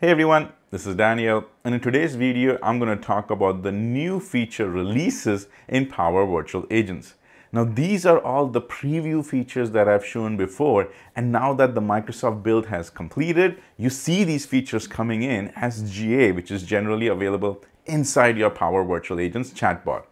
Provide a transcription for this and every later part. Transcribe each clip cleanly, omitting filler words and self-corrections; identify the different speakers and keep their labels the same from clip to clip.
Speaker 1: Hey everyone, this is Daniel, and in today's video, I'm going to talk about the new feature releases in Power Virtual Agents. Now, these are all the preview features that I've shown before, and now that the Microsoft build has completed, you see these features coming in as GA, which is generally available inside your Power Virtual Agents chatbot.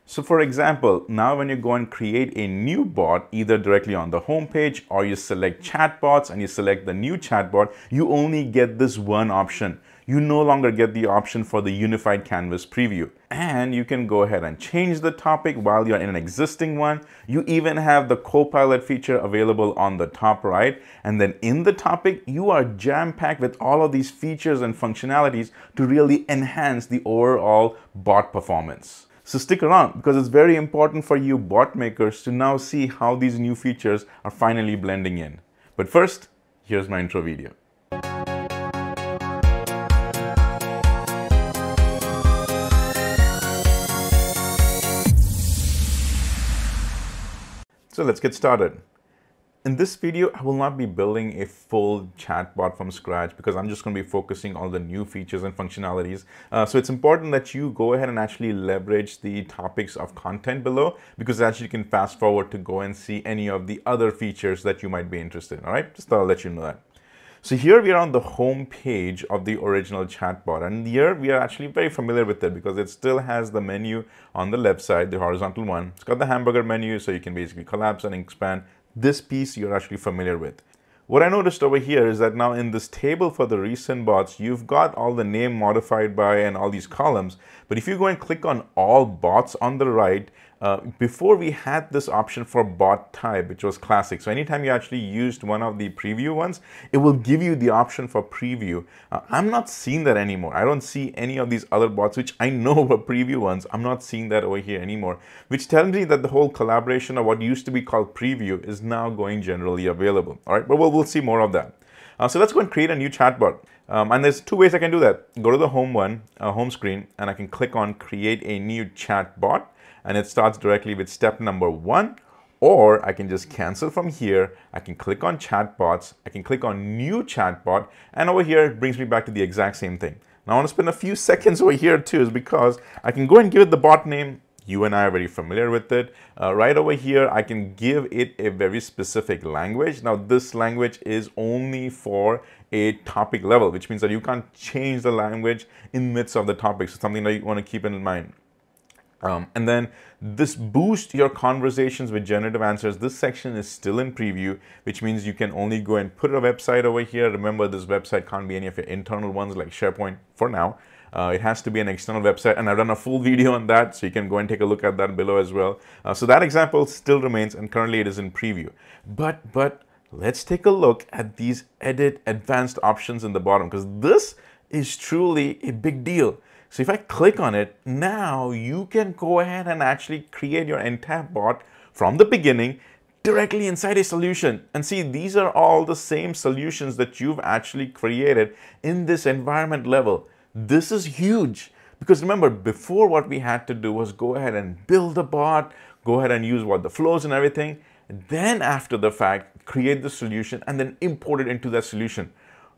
Speaker 1: So for example, now when you go and create a new bot, either directly on the home page or you select chatbots and you select the new chatbot, you only get this one option. You no longer get the option for the unified canvas preview. And you can go ahead and change the topic while you're in an existing one. You even have the Copilot feature available on the top right. And then in the topic, you are jam-packed with all of these features and functionalities to really enhance the overall bot performance. So stick around because it's very important for you bot makers to now see how these new features are finally blending in. But first, here's my intro video. So let's get started. In this video, I will not be building a full chatbot from scratch because I'm just going to be focusing on the new features and functionalities. So it's important that you go ahead and actually leverage the topics of content below because actually you can fast forward to go and see any of the other features that you might be interested in. All right, just thought I'll let you know that. So here we are on the home page of the original chatbot, and here we are actually very familiar with it because it still has the menu on the left side, the horizontal one. It's got the hamburger menu, so you can basically collapse and expand. This piece you're actually familiar with. What I noticed over here is that now in this table for the recent bots, you've got all the name modified by and all these columns. But if you go and click on all bots on the right, before we had this option for bot type, which was classic. So anytime you actually used one of the preview ones, it will give you the option for preview. I'm not seeing that anymore. I don't see any of these other bots, which I know were preview ones. I'm not seeing that over here anymore, which tells me that the whole collaboration of what used to be called preview is now going generally available. All right, but we'll see more of that. So let's go and create a new chatbot. And there's two ways I can do that. Go to the home screen, and I can click on create a new chatbot. And it starts directly with step number 1, or I can just cancel from here. I can click on chatbots, I can click on new chatbot, and over here it brings me back to the exact same thing. Now I want to spend a few seconds over here too, is because I can go and give it the bot name. You and I are very familiar with it. Right over here, I can give it a very specific language. Now this language is only for a topic level, which means that you can't change the language in midst of the topic. So something that you want to keep in mind. And then this boosts your conversations with generative answers. This section is still in preview, which means you can only go and put a website over here. Remember, this website can't be any of your internal ones like SharePoint for now. It has to be an external website, and I've done a full video on that, so you can go and take a look at that below as well. So that example still remains, and currently it is in preview. But let's take a look at these edit advanced options in the bottom, because this is truly a big deal. So if I click on it, now you can go ahead and actually create your entire bot from the beginning directly inside a solution. And see, these are all the same solutions that you've actually created in this environment level. This is huge because remember, before what we had to do was go ahead and build a bot, go ahead and use the flows and everything. Then after the fact, create the solution and then import it into that solution.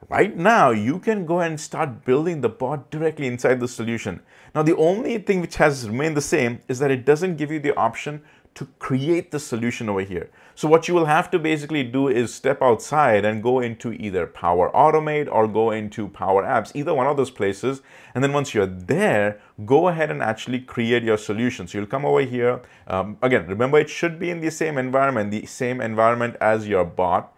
Speaker 1: Right now, you can go and start building the bot directly inside the solution. Now, the only thing which has remained the same is that it doesn't give you the option to create the solution over here. So what you will have to basically do is step outside and go into either Power Automate or go into Power Apps, either one of those places. And then once you're there, go ahead and actually create your solution. So you'll come over here. Again, remember, it should be in the same environment as your bot.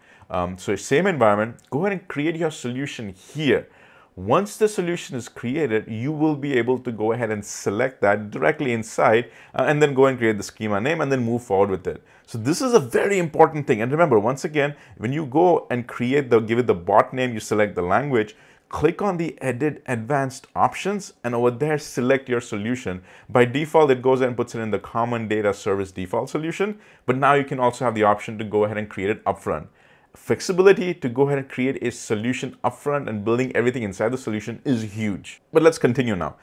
Speaker 1: So same environment, go ahead and create your solution here. Once the solution is created, you will be able to go ahead and select that directly inside and then go and create the schema name and then move forward with it. So this is a very important thing. And remember, once again, when you go and give it the bot name, you select the language, click on the edit advanced options, and over there, select your solution. By default, it goes and puts it in the common data service default solution. But now you can also have the option to go ahead and create it upfront. Flexibility to go ahead and create a solution upfront and building everything inside the solution is huge. But let's continue now.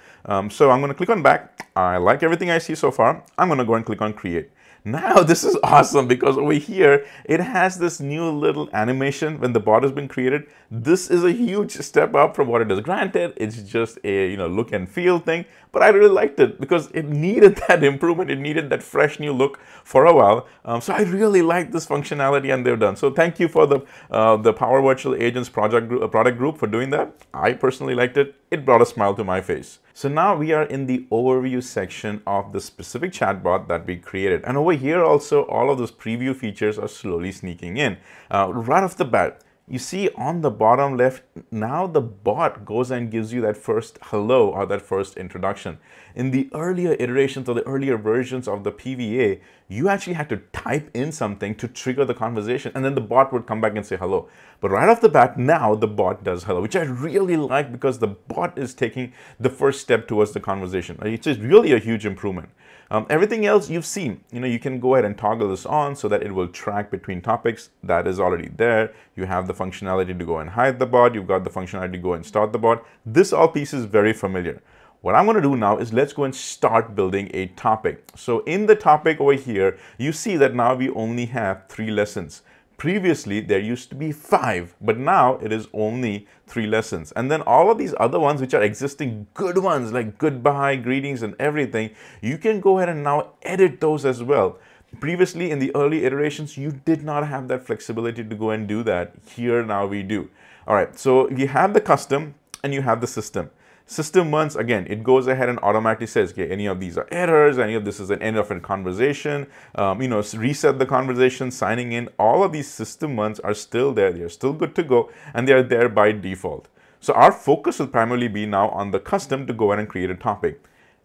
Speaker 1: So I'm going to click on back. I like everything I see so far. I'm going to go and click on create. Now this is awesome because over here it has this new little animation when the bot has been created. This is a huge step up from what it is. Granted, it's just a look and feel thing, but I really liked it because it needed that improvement. It needed that fresh new look for a while. So I really like this functionality, and they've done. So thank you for the Power Virtual Agents product group for doing that. I personally liked it. It brought a smile to my face. So now we are in the overview section of the specific chatbot that we created. And over here also, all of those preview features are slowly sneaking in. Right off the bat, you see on the bottom left, now the bot goes and gives you that first hello or that first introduction. In the earlier iterations or the earlier versions of the PVA, you actually had to type in something to trigger the conversation, and then the bot would come back and say hello. But right off the bat, now the bot does hello, which I really like because the bot is taking the first step towards the conversation. It's just really a huge improvement. Everything else you've seen, you can go ahead and toggle this on so that it will track between topics. That is already there. You have the functionality to go and hide the bot. You've got the functionality to go and start the bot. This all piece is very familiar. What I'm going to do now is let's go and start building a topic. So in the topic over here, you see that now we only have 3 lessons. Previously, there used to be 5, but now it is only 3 lessons. And then all of these other ones, which are existing good ones like goodbye, greetings, and everything, you can go ahead and now edit those as well. Previously, in the early iterations, you did not have that flexibility to go and do that. Here, now we do. All right, so you have the custom and you have the system. System once again, it goes ahead and automatically says, okay, any of these are errors, any of this is an end of a conversation, reset the conversation, signing in. All of these system ones are still there. They're still good to go, and they're there by default. So our focus will primarily be now on the custom to go ahead and create a topic.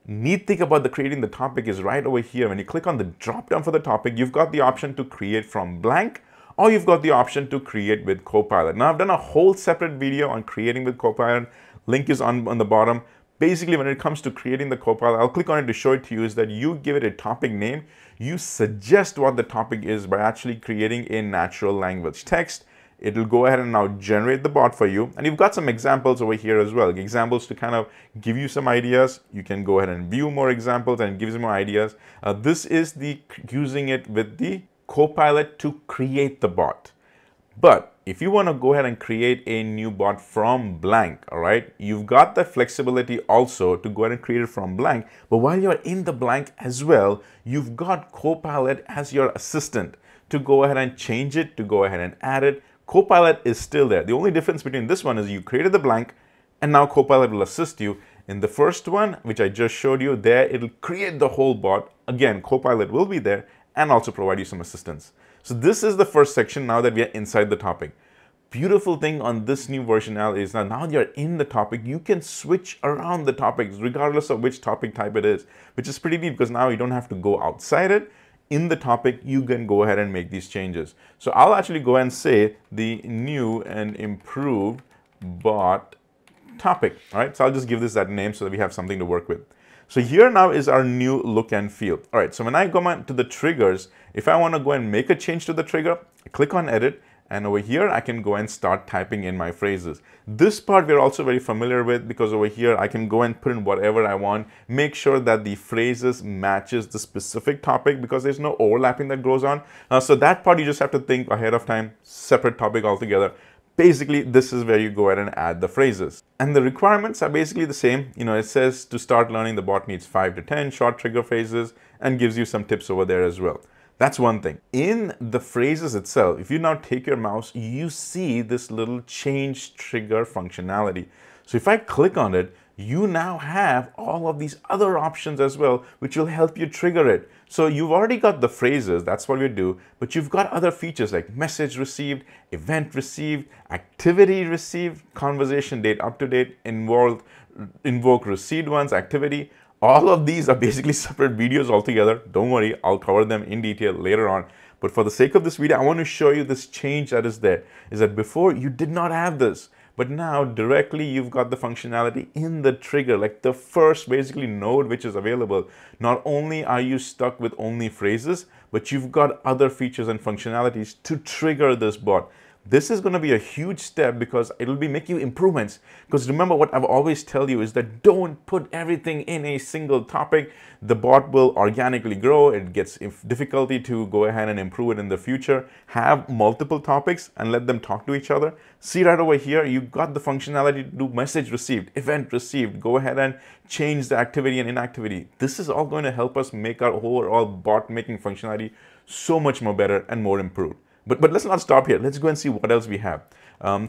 Speaker 1: Neat thing about creating the topic is right over here. When you click on the drop down for the topic, you've got the option to create from blank, or you've got the option to create with Copilot. Now I've done a whole separate video on creating with Copilot. Link is on the bottom. Basically, when it comes to creating the Copilot, I'll click on it to show it to you, is that you give it a topic name. You suggest what the topic is by actually creating a natural language text. It'll go ahead and now generate the bot for you. And you've got some examples over here as well. Examples to kind of give you some ideas. You can go ahead and view more examples and give you more ideas. This is using it with the Copilot to create the bot. But if you want to go ahead and create a new bot from blank, all right, you've got the flexibility also to go ahead and create it from blank. But while you're in the blank as well, you've got Copilot as your assistant to go ahead and change it, to go ahead and add it. Copilot is still there. The only difference between this one is you created the blank, and now Copilot will assist you. In the first one, which I just showed you there, it'll create the whole bot. Again, Copilot will be there and also provide you some assistance. So this is the first section now that we are inside the topic. Beautiful thing on this new version now is now you're in the topic, you can switch around the topics regardless of which topic type it is, which is pretty neat because now you don't have to go outside it. In the topic, you can go ahead and make these changes. So I'll actually go and say the new and improved bot topic. All right, so I'll just give this that name so that we have something to work with. So here now is our new look and feel. All right, so when I go to the triggers, if I want to go and make a change to the trigger, I click on edit, and over here I can go and start typing in my phrases. This part we're also very familiar with because over here I can go and put in whatever I want, make sure that the phrases matches the specific topic because there's no overlapping that goes on. So that part you just have to think ahead of time, separate topic altogether. Basically, this is where you go ahead and add the phrases. And the requirements are basically the same. It says to start learning, the bot needs 5 to 10 short trigger phrases and gives you some tips over there as well. That's one thing. In the phrases itself, if you now take your mouse, you see this little change trigger functionality. So if I click on it, you now have all of these other options as well, which will help you trigger it. So you've already got the phrases, that's what we do, but you've got other features like message received, event received, activity received, conversation date up to date, invoke received ones, activity. All of these are basically separate videos altogether. Don't worry, I'll cover them in detail later on. But for the sake of this video, I want to show you this change that is there. Is that before you did not have this. But now directly you've got the functionality in the trigger, like the first basically node which is available. Not only are you stuck with only phrases, but you've got other features and functionalities to trigger this bot. This is going to be a huge step because it'll be make you improvements. Because remember, what I've always tell you is that don't put everything in a single topic. The bot will organically grow. It gets difficulty to go ahead and improve it in the future. Have multiple topics and let them talk to each other. See right over here, you've got the functionality to do message received, event received. Go ahead and change the activity and inactivity. This is all going to help us make our overall bot making functionality so much more better and more improved. But let's not stop here. Let's go and see what else we have.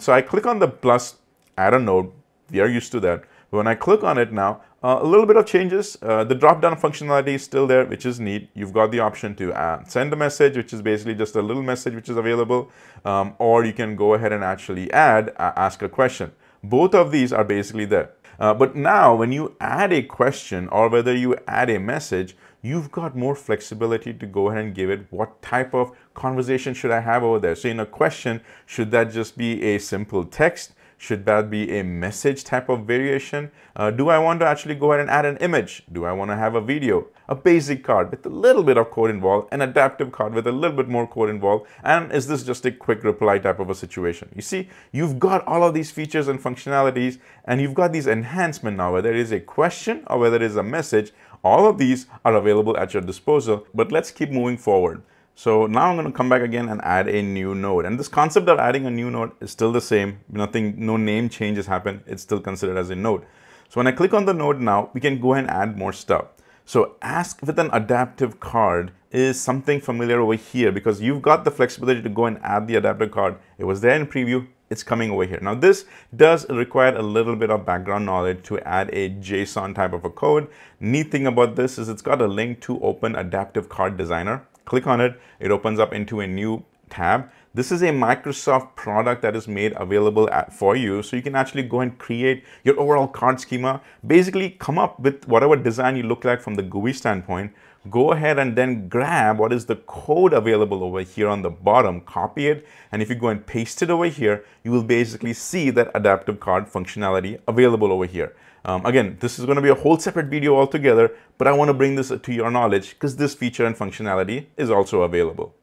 Speaker 1: So I click on the plus, add a node. We are used to that. When I click on it now, a little bit of changes. The drop-down functionality is still there, which is neat. You've got the option to send a message, which is basically just a little message which is available. Or you can go ahead and actually ask a question. Both of these are basically there. But now when you add a question or whether you add a message, you've got more flexibility to go ahead and give it what type of conversation should I have over there. So in a question, should that just be a simple text? Should that be a message type of variation? Do I want to actually go ahead and add an image? Do I want to have a video? A basic card with a little bit of code involved, an adaptive card with a little bit more code involved, and is this just a quick reply type of a situation? You see, you've got all of these features and functionalities, and you've got these enhancements now, whether it is a question or whether it is a message. All of these are available at your disposal, but let's keep moving forward. So now I'm going to come back again and add a new node. And this concept of adding a new node is still the same. No name changes happen. It's still considered as a node. So when I click on the node now, we can go ahead and add more stuff. So ask with an adaptive card is something familiar over here because you've got the flexibility to go and add the adaptive card. It was there in preview. It's coming over here. Now this does require a little bit of background knowledge to add a JSON type of a code. Neat thing about this is it's got a link to open adaptive card designer. Click on it, it opens up into a new tab. This is a Microsoft product that is made available for you, so you can actually go and create your overall card schema. Basically come up with whatever design you look like from the GUI standpoint. Go ahead and then grab what is the code available over here on the bottom, copy it, and if you go and paste it over here, you will basically see that adaptive card functionality available over here. Again, this is going to be a whole separate video altogether, but I want to bring this to your knowledge because this feature and functionality is also available.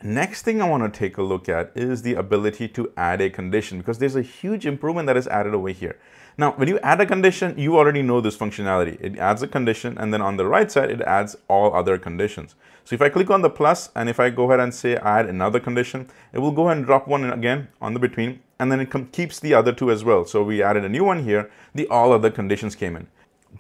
Speaker 1: Next thing I want to take a look at is the ability to add a condition because there's a huge improvement that is added over here. Now, when you add a condition, you already know this functionality. It adds a condition and then on the right side, it adds all other conditions. So if I click on the plus and if I go ahead and say add another condition, it will go ahead and drop one in again on the between and then it keeps the other two as well. So we added a new one here, the all other conditions came in.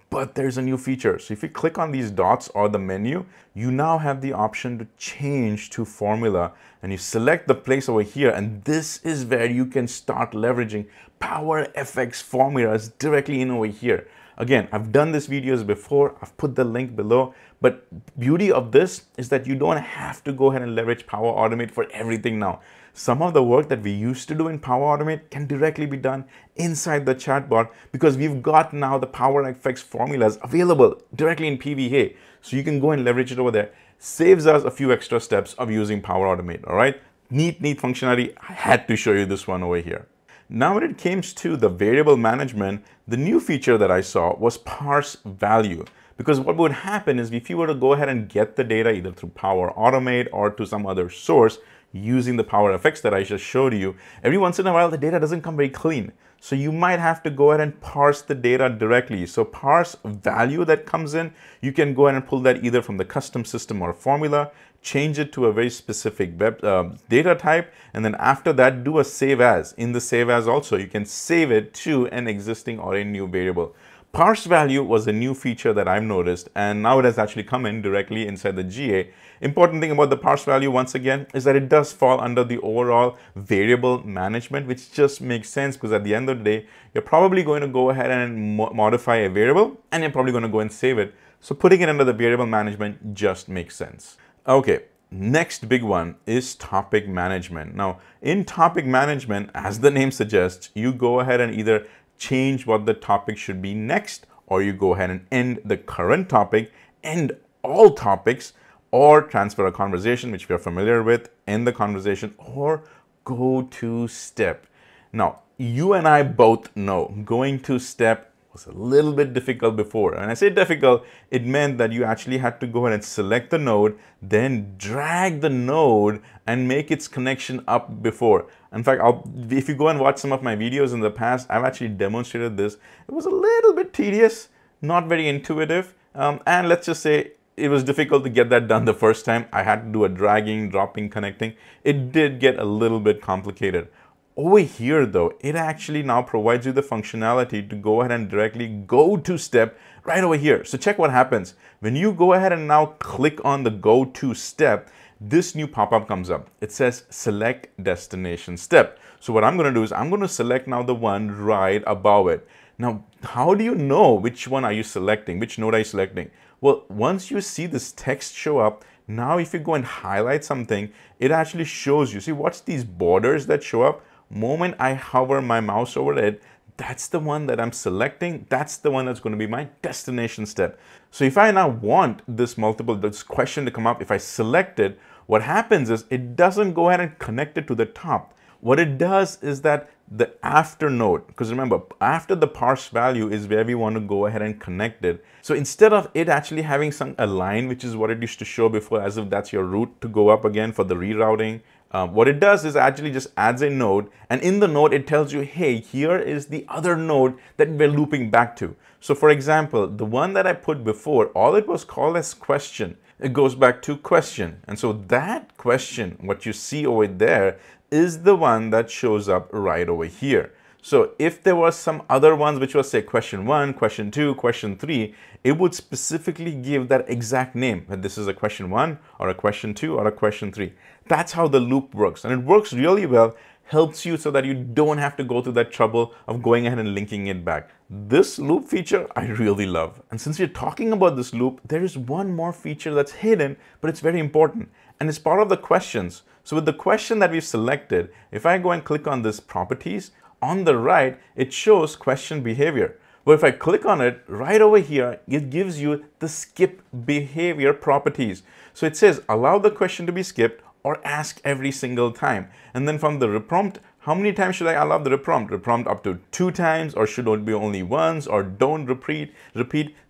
Speaker 1: But there's a new feature. So if you click on these dots or the menu, you now have the option to change to formula and you select the place over here. And this is where you can start leveraging Power FX formulas directly in over here. Again, I've done these videos before. I've put the link below. But beauty of this is that you don't have to go ahead and leverage Power Automate for everything now. Some of the work that we used to do in Power Automate can directly be done inside the chatbot because we've got now the Power FX formulas available directly in PVA. So you can go and leverage it over there. Saves us a few extra steps of using Power Automate, all right? Neat functionality. I had to show you this one over here. Now when it came to the variable management, the new feature that I saw was parse value. Because what would happen is if you were to go ahead and get the data either through Power Automate or to some other source using the Power FX that I just showed you, every once in a while the data doesn't come very clean. So you might have to go ahead and parse the data directly. So parse value that comes in, you can go ahead and pull that either from the custom system or formula, change it to a very specific data type, and then after that do a save as. In the save as also, you can save it to an existing or a new variable. Parse value was a new feature that I've noticed, and now it has actually come in directly inside the GA. Important thing about the parse value, once again, is that it does fall under the overall variable management, which just makes sense because at the end of the day, you're probably going to go ahead and modify a variable, and you're probably going to go and save it. So putting it under the variable management just makes sense. Okay, next big one is topic management. Now, in topic management, as the name suggests, you go ahead and either change what the topic should be next, or you go ahead and end the current topic, end all topics, or transfer a conversation, which we are familiar with, end the conversation, or go to step. Now, you and I both know going to step was a little bit difficult before. And I say difficult, it meant that you actually had to go ahead and select the node, then drag the node and make its connection up before. In fact, if you go and watch some of my videos in the past, I've actually demonstrated this. It was a little bit tedious, not very intuitive, and let's just say it was difficult to get that done the first time. I had to do a dragging, dropping, connecting. It did get a little bit complicated. Over here though, it actually now provides you the functionality to go ahead and directly go to step right over here. So check what happens. When you go ahead and now click on the go to step, this new pop-up comes up. It says select destination step. So what I'm going to do is I'm going to select now the one right above it. Now, how do you know which one are you selecting? Which node are you selecting? Well, once you see this text show up, now if you go and highlight something, it actually shows you. See, watch these borders that show up. Moment I hover my mouse over it, that's the one that I'm selecting. That's the one that's going to be my destination step. So if I now want this question to come up, if I select it, what happens is it doesn't go ahead and connect it to the top. What it does is that the after node, because remember, after the parse value is where we want to go ahead and connect it. So instead of it actually having a line, which is what it used to show before, as if that's your route to go up again for the rerouting, what it does is actually just adds a node, and in the node it tells you, hey, here is the other node that we're looping back to. So for example, the one that I put before, all it was called as question. It goes back to question. And so that question, what you see over there, is the one that shows up right over here. So if there was some other ones, which was say question 1, question 2, question 3, it would specifically give that exact name, that this is a question 1 or a question 2 or a question 3. That's how the loop works. And it works really well, helps you so that you don't have to go through that trouble of going ahead and linking it back. This loop feature I really love. And since we're talking about this loop, there is one more feature that's hidden, but it's very important. And it's part of the questions. So with the question that we've selected, if I go and click on this properties, on the right, it shows question behavior. But if I click on it right over here, it gives you the skip behavior properties. So it says allow the question to be skipped or ask every single time. And then from the reprompt, how many times should I allow the reprompt? Reprompt up to 2 times, or should it be only once, or don't repeat.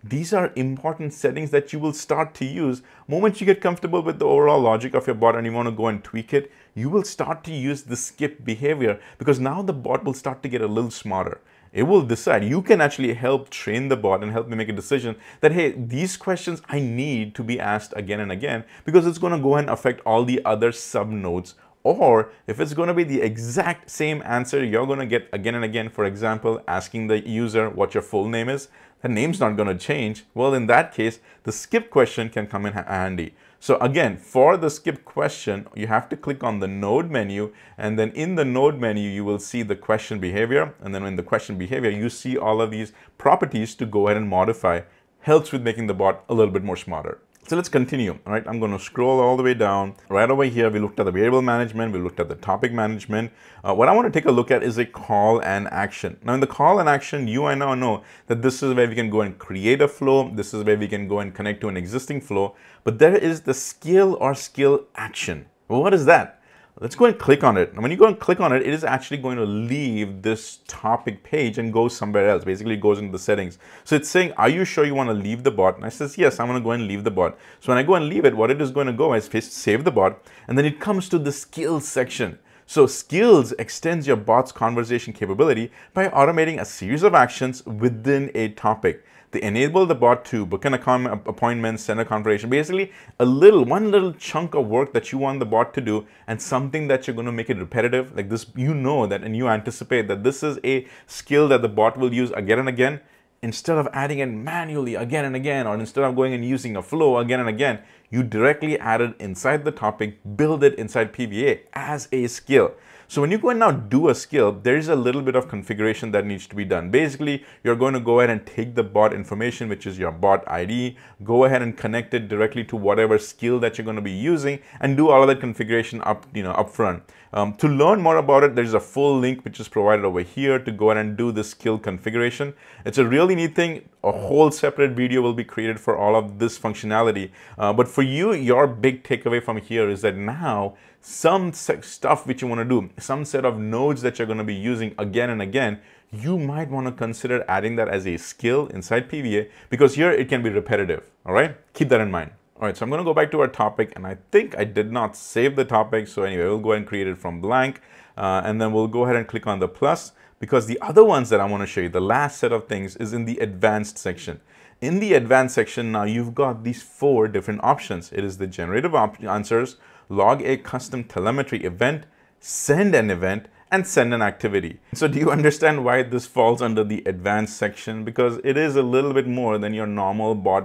Speaker 1: These are important settings that you will start to use. Moment you get comfortable with the overall logic of your bot and you want to go and tweak it, you will start to use the skip behavior, because now the bot will start to get a little smarter. It will decide. You can actually help train the bot and help me make a decision that, hey, these questions I need to be asked again and again, because it's going to go ahead and affect all the other sub nodes. Or if it's going to be the exact same answer you're going to get again and again, for example, asking the user what your full name is, the name's not going to change. Well, in that case, the skip question can come in handy. So again, for the skip question, you have to click on the node menu, and then in the node menu, you will see the question behavior. And then in the question behavior, you see all of these properties to go ahead and modify. Helps with making the bot a little bit more smarter. So let's continue. All right, I'm going to scroll all the way down. Right over here, we looked at the variable management. We looked at the topic management. What I want to take a look at is a call and action. Now, in the call and action, you and I now know that this is where we can go and create a flow. This is where we can go and connect to an existing flow. But there is the skill or skill action. Well, what is that? Let's go and click on it. And when you go and click on it, it is actually going to leave this topic page and go somewhere else. Basically, it goes into the settings. So it's saying, are you sure you want to leave the bot? And I says, yes, I'm going to go and leave the bot. So when I go and leave it, what it is going to go is save the bot. And then it comes to the skills section. So skills extends your bot's conversation capability by automating a series of actions within a topic. They enable the bot to book an appointment, send a confirmation, basically one little chunk of work that you want the bot to do, and something that you're going to make it repetitive. Like this, you know that, and you anticipate that this is a skill that the bot will use again and again. Instead of adding it manually again and again, or instead of going and using a flow again and again, you directly add it inside the topic, build it inside PVA as a skill. So when you go and now do a skill, there is a little bit of configuration that needs to be done. Basically, you're going to go ahead and take the bot information, which is your bot ID, go ahead and connect it directly to whatever skill that you're going to be using, and do all of that configuration up front. To learn more about it, there's a full link which is provided over here to go ahead and do the skill configuration. It's a really neat thing. A whole separate video will be created for all of this functionality. But for you, your big takeaway from here is that now some stuff which you want to do, some set of nodes that you're going to be using again and again, you might want to consider adding that as a skill inside PVA, because here it can be repetitive. All right, keep that in mind. All right, so I'm going to go back to our topic, and I think I did not save the topic. So anyway, we'll go ahead and create it from blank, and then we'll go ahead and click on the plus, because the other ones that I want to show you, the last set of things, is in the advanced section. In the advanced section now, you've got these 4 different options. It is the generative answers, log a custom telemetry event, send an event, and send an activity. So do you understand why this falls under the advanced section? Because it is a little bit more than your normal bot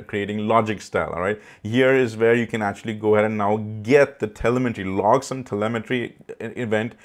Speaker 1: creating logic style, all right? Here is where you can actually go ahead and now get the telemetry, log some telemetry event,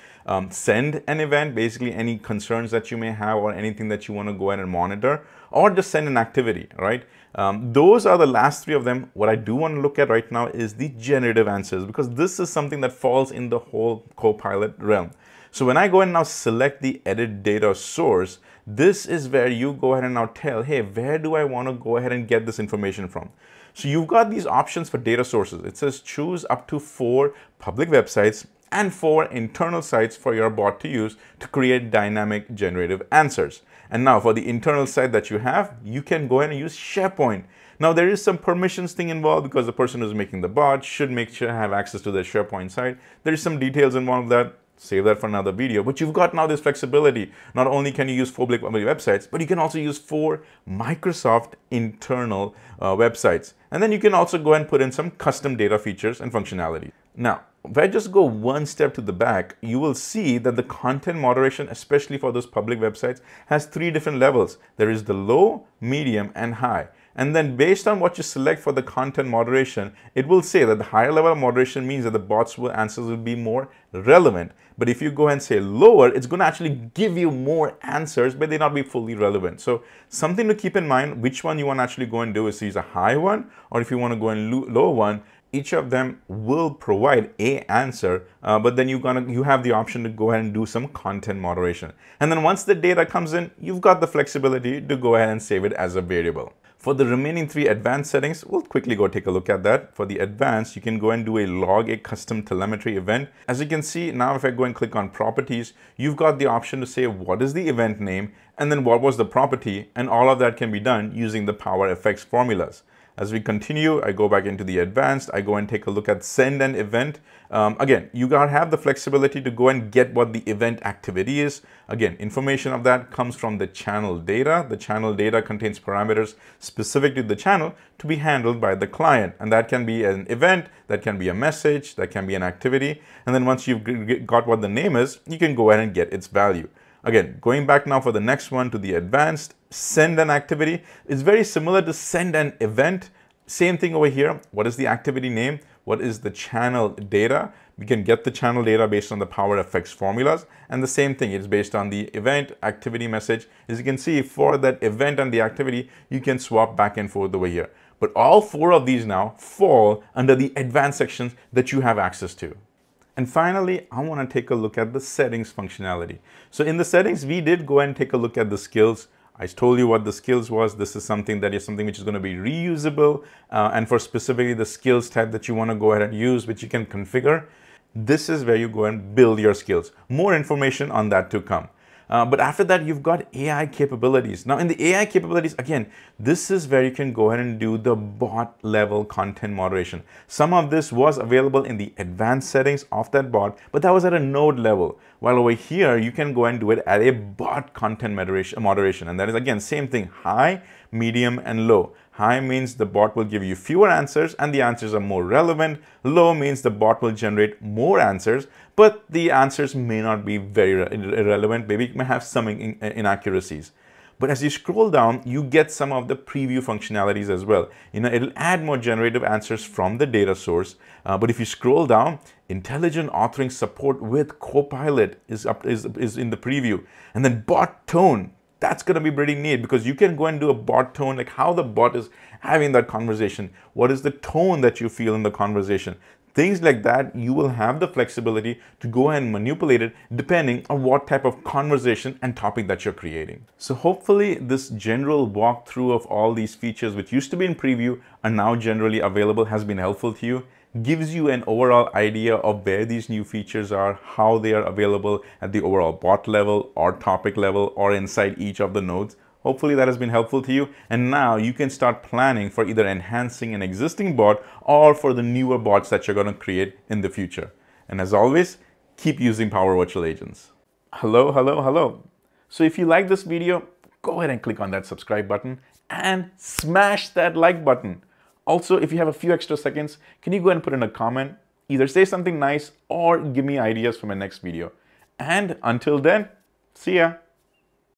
Speaker 1: send an event, basically any concerns that you may have or anything that you want to go ahead and monitor, or just send an activity, right? Those are the last 3 of them. What I do want to look at right now is the generative answers, because this is something that falls in the whole Copilot realm. So when I go and now select the edit data source, this is where you go ahead and now tell, hey, where do I want to go ahead and get this information from? So you've got these options for data sources. It says choose up to 4 public websites and 4 internal sites for your bot to use to create dynamic generative answers. And now for the internal site that you have, you can go ahead and use SharePoint. Now there is some permissions thing involved, because the person who's making the bot should make sure to have access to the SharePoint site. There is some details involved that. Save that for another video. But you've got now this flexibility. Not only can you use 4 public websites, but you can also use 4 Microsoft internal websites. And then you can also go and put in some custom data features and functionality. Now, if I just go one step to the back, you will see that the content moderation, especially for those public websites, has 3 different levels. There is the low, medium, and high. And then based on what you select for the content moderation, it will say that the higher level of moderation means that the bot's answers will be more relevant. But if you go and say lower, it's going to actually give you more answers, but they not be fully relevant. So something to keep in mind, which one you want to actually go and do is use a high one, or if you want to go and low one, each of them will provide a answer, but then you have the option to go ahead and do some content moderation. And then once the data comes in, you've got the flexibility to go ahead and save it as a variable. For the remaining 3 advanced settings, we'll quickly go take a look at that. For the advanced, you can go and do a log a custom telemetry event. As you can see, now if I go and click on properties, you've got the option to say what is the event name and then what was the property, and all of that can be done using the Power Effects formulas. As we continue, I go back into the advanced, I go and take a look at send an event. Again, you gotta have the flexibility to go and get what the event activity is. Again, information of that comes from the channel data. The channel data contains parameters specific to the channel to be handled by the client. And that can be an event, that can be a message, that can be an activity. And then once you've got what the name is, you can go ahead and get its value. Again, going back now for the next one to the advanced, send an activity. It's very similar to send an event. Same thing over here. What is the activity name? What is the channel data? We can get the channel data based on the Power Effects formulas. And the same thing, it's based on the event activity message. As you can see, for that event and the activity, you can swap back and forth over here. But all 4 of these now fall under the advanced sections that you have access to. And finally, I want to take a look at the settings functionality. So in the settings, we did go and take a look at the skills. I told you what the skills was. This is something that is something which is going to be reusable. And for specifically the skills type that you want to go ahead and use, which you can configure, this is where you go and build your skills. More information on that to come. But after that, you've got AI capabilities. Now in the AI capabilities, again, this is where you can go ahead and do the bot level content moderation. Some of this was available in the advanced settings of that bot, but that was at a node level. While over here, you can go and do it at a bot content moderation. And that is again, same thing, high, medium, and low. High means the bot will give you fewer answers and the answers are more relevant. Low means the bot will generate more answers, but the answers may not be very irrelevant. Maybe it may have some inaccuracies. But as you scroll down, you get some of the preview functionalities as well. It'll add more generative answers from the data source. But if you scroll down, intelligent authoring support with Copilot is in the preview. And then bot tone. That's going to be pretty neat because you can go and do a bot tone, like how the bot is having that conversation. What is the tone that you feel in the conversation? Things like that, you will have the flexibility to go and manipulate it depending on what type of conversation and topic that you're creating. So hopefully this general walkthrough of all these features which used to be in preview are now generally available has been helpful to you. gives you an overall idea of where these new features are, how they are available at the overall bot level or topic level or inside each of the nodes. Hopefully that has been helpful to you, and now you can start planning for either enhancing an existing bot or for the newer bots that you're going to create in the future. And as always, keep using Power Virtual Agents. Hello, hello, hello. So if you like this video, go ahead and click on that subscribe button and smash that like button. Also, if you have a few extra seconds, can you go ahead and put in a comment? Either say something nice or give me ideas for my next video. And until then, see ya.